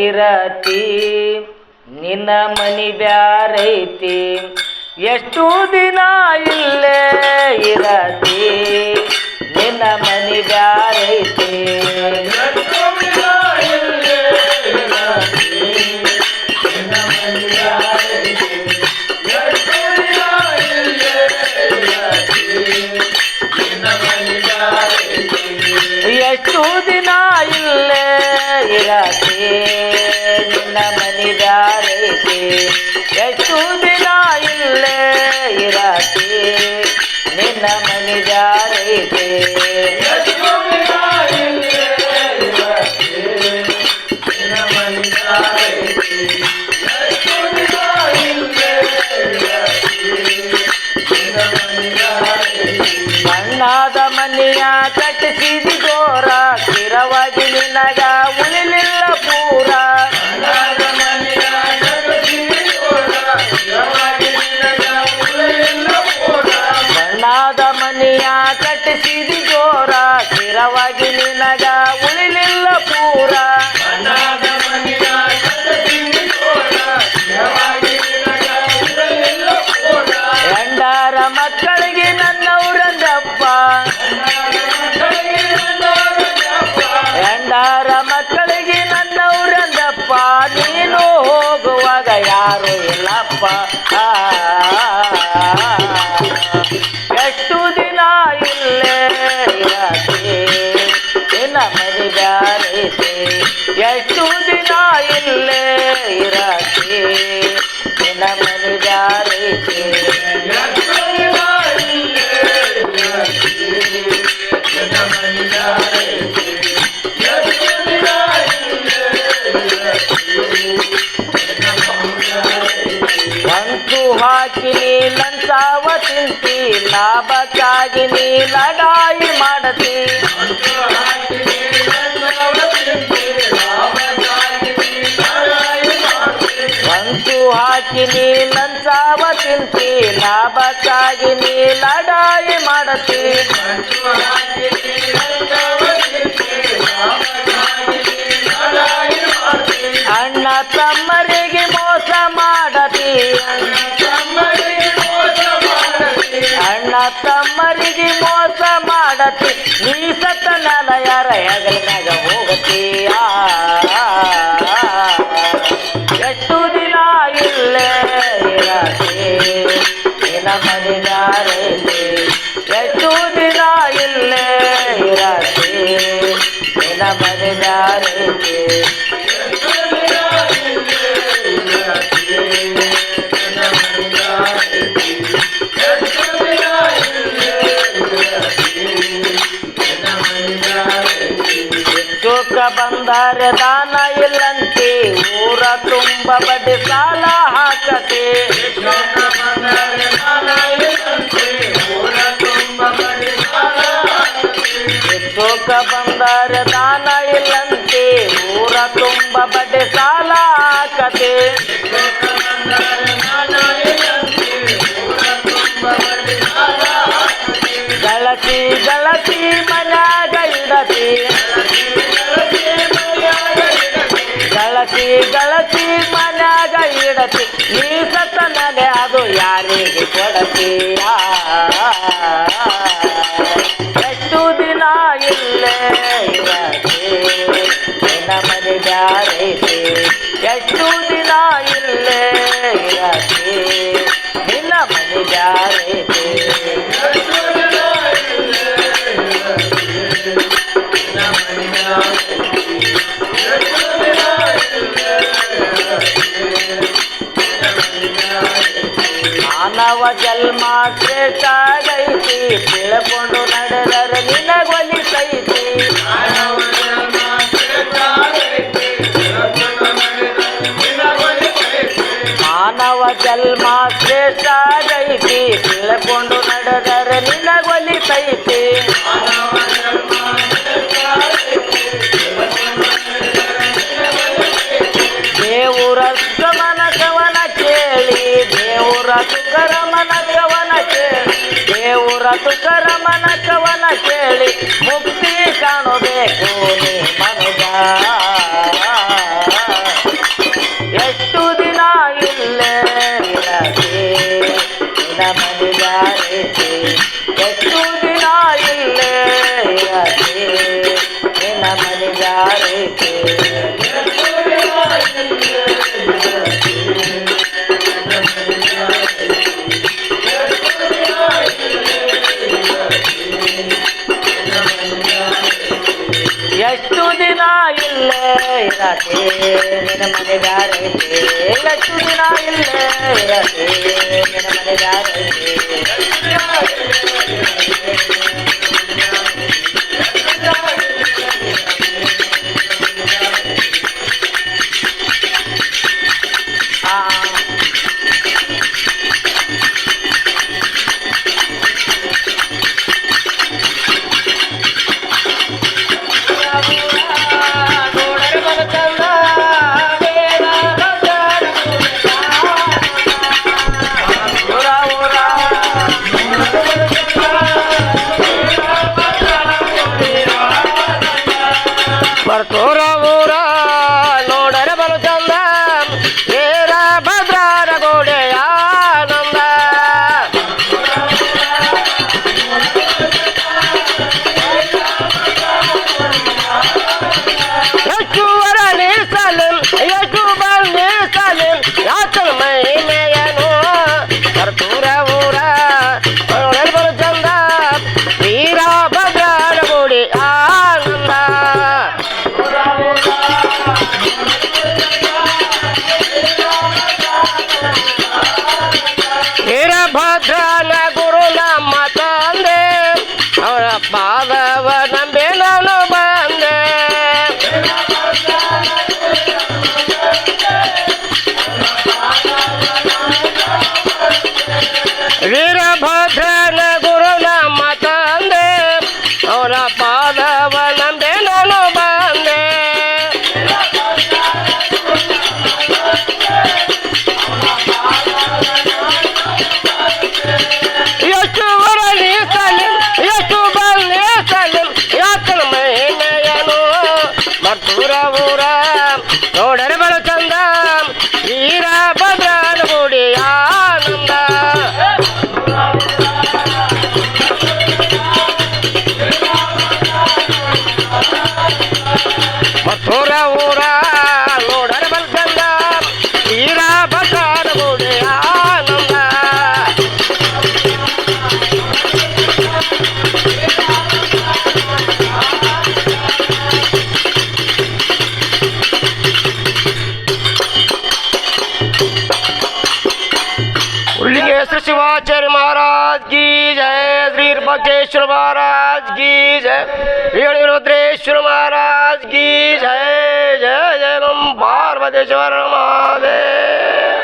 ಇರತಿ ನಿನ್ನ ಮನಿ ಬ್ಯಾರೈತಿ ಎಷ್ಟು ದಿನ ಇಲ್ಲೇ ಇರತಿ ನಿನ್ನ ಮನಿ ಬ್ಯಾರೈತಿ ಎಷ್ಟು ದಿನ ಇಲ್ಲೇ ಇರತಿ ನಿನ್ನ ಮನಿ ಬ್ಯಾರೈತಿ ಎಷ್ಟು ದಿನ ಇಲ್ಲೇ ಇರತಿ ನಿನ್ನ ಮನಿ ಬ್ಯಾರೈತಿ ಮಣ್ಣಾದ ಮನೆಯ ಕಟ್ಟಿಸಿದಿ ಜೋರ ಸ್ಥಿರವಾಗಿ ನಿನಗ ಉಳಿಲಿಲ್ಲ ಪೂರ ಮಣ್ಣಾದ ಮನೆಯ ಕಟ್ಟಿಸಿದಿ ಜೋರ ಸ್ಥಿರವಾಗಿ ನಿನಗ ಉಳಿಲಿಲ್ಲ ಪೂರ ಎಂಡಾರ ಮಕ್ಕಳಿಗೆ ನನ್ನವರಂದಪ್ಪ ಎಂಡಾರ ಮಕ್ಕಳಿಗೆ ನನ್ನವರಂದಪ್ಪ ನೀನು ಹೋಗುವಾಗ ಯಾರು ಇಲ್ಲಪ್ಪ ಎಷ್ಟು ದಿನ ಇಲ್ಲೇ ಇರತಿ ನಿನ್ನ ಮನಿ ಬ್ಯಾರೈತಿ ಎಷ್ಟು ದಿನ ಇಲ್ಲೇ ಇರತಿ ನಿನ್ನ ಮನಿ ಬ್ಯಾರೈತಿ ಅಂತು ಹಾಕಿ ನೀ ಲಂಚಾವ ತಿಂತಿ ಲಾಭಕ್ಕಾಗಿ ನೀ ಲಡಾಯಿ ಮಾಡತಿ ಅಂತು ಹಾಕಿ ನೀ ಲಂಚಾವ ತಿಂತಿ ಲಾಭಕ್ಕಾಗಿ ನೀ ಲಡಾಯಿ ಮಾಡತಿ ಅಣ್ಣ ತಮ್ಮರಿಗೆ ಮೋಸ ಮಾಡತಿ ಅಣ್ಣ ತಮ್ಮರಿಗೆ ಮೋಸ ಮಾಡತಿ ನೀ ಸತ್ತ ಮ್ಯಾಲ ಯಾರ ಹೆಗಲಿನಾಗ ಹೋಗತೀಯ ಎಷ್ಟು ದಿನ ಇಲ್ಲೇ ಇರತಿ ನಿನ್ನ ಮನಿ ಬ್ಯಾರೈತಿ ಎಷ್ಟು ದಿನ ಇಲ್ಲೇ ಇರತಿ ನಿನ್ನ ಮನಿ ಬ್ಯಾರೈತಿ ಚೋಕ ಬಂದರೆ ದಾನ ಇಲ್ಲಂತೆ ಊರ ತುಂಬ ಬಡ್ಡಿ ಸಾಲ ಹಾಕತೆ ಚೋಕ ಬಂದರೆ ದಾನ ಇಲ್ಲಂತೆ ಊರ ತುಂಬ ಬಡ್ಡಿ ಸಾಲ ಹಾಕತೆ ಗಳತಿ ಗಳತಿ ಮನ್ಯಾಗ ಇಡತಿ ಗಳತಿ ಗಳತಿ ಮನ್ಯಾಗ ಇಡತಿ ನೀ ಸತ್ತ ಮೇಲೆ ಅದು ಯಾರಿಗೆ ಕೊಡತೀಯ ಎಷ್ಟು ದಿನ ಇಲ್ಲೇ ಇರತಿ ನಿನ್ನ ಮನಿ ಬ್ಯಾರೈತಿ ಎಷ್ಟು ದಿನ ಇಲ್ಲೇ ಇರತಿ ನಿನ್ನ ಮನಿ ಬ್ಯಾರೈತಿ ಮಾನವ ಜನ್ಮ ಶ್ರೇಷ್ಠಾಗೈತಿ ತಿಳ್ಕೊಂಡು ನಡೆದರೆ ನಿನಗೊಲಿಸೈತಿ ಮಾನವ ಜನ್ಮ ಶ್ರೇಷ್ಠಾಗೈತಿ ತಿಳ್ಕೊಂಡು ನಡೆದರೆ ನಿನಗೊಲಿಸೈತಿ ದೇವರ ಗಮನ ಕವನ ಕೇಳಿ ದೇವರ ತುಕರಮನ ಕವನ ಕೇಳಿ ದೇವರ ತುಕರಮನ ಕವನ ಕೇಳಿ ಮುಕ್ತಿ ಕಾಣಬೇಕು ನೀ ಮನುಜ ಐತಿ ಎಷ್ಟು ದಿನ ಇಲ್ಲೇ ಇರತಿ ನಿನ್ನ ಮನೆ ಬ್ಯಾರೈತಿ ಎಷ್ಟು ದಿನ ಇಲ್ಲೇ ಇರತಿ ನಿನ್ನ ಮನೆ ಬ್ಯಾರೈತಿ ಬರ್ತೋರ ಊರ ನೋಡರೆ ಬಲು ಚಂದ ಏರ ಭದ್ರಾರ ಗೋಡೆಯ ಆನಂದ ಎಷ್ಟು ವರ ನೀಸಲಿಂ ಎಷ್ಟು ಬಲ್ ನೀಸಲಿಂ ಯಾತನ ಮೈ ಮೇಯನು ಬರ್ತೋರ ಊರ ನೋಡರೆ ಬಲು ಚಂದ ವೀರ ಭದ್ರಾರ ಗೋಡೆ ಆನಂದ ವೀರಭದ್ರನ ಗುರು ನಮ್ಮ ತಂದೆ ಅವರ ಪಾದವ ನಂಬಿ ನಾನು ಬಂದೆ ವೀರಭದ್ರನ ಗುರು ನಮ್ಮ ತಂದೆ ಅವರ ಪಾದವ ನಂಬಿ ನಾನು ಬಂದೆ ಎಷ್ಟು ವರ ನೀಸಲಿಂ ಎಷ್ಟು ಬಲ್ ನೀಸಲಿಂ ಯಾತನ ಮಹಿಮೆಯನು ಬರ್ತೂರ ಊರ ನೋಡರೆ ಬಲು ಚಂದ ವೀರ ಭದ್ರನ ಗುಡಿ ಆನಂದ ಬರ್ತೂರ ಊರ ನೋಡರೆ ಬಲು ಚಂದ ವೀರ ಭದ್ರನ ಗುಡಿ ಆನಂದ श्री शिवाचार्य महाराज की जय श्री वीरभद्रेश्वर महाराज की जय रुद्रेश्वर महाराज की जय जय जय नम पार्वतीश्वर महादेव।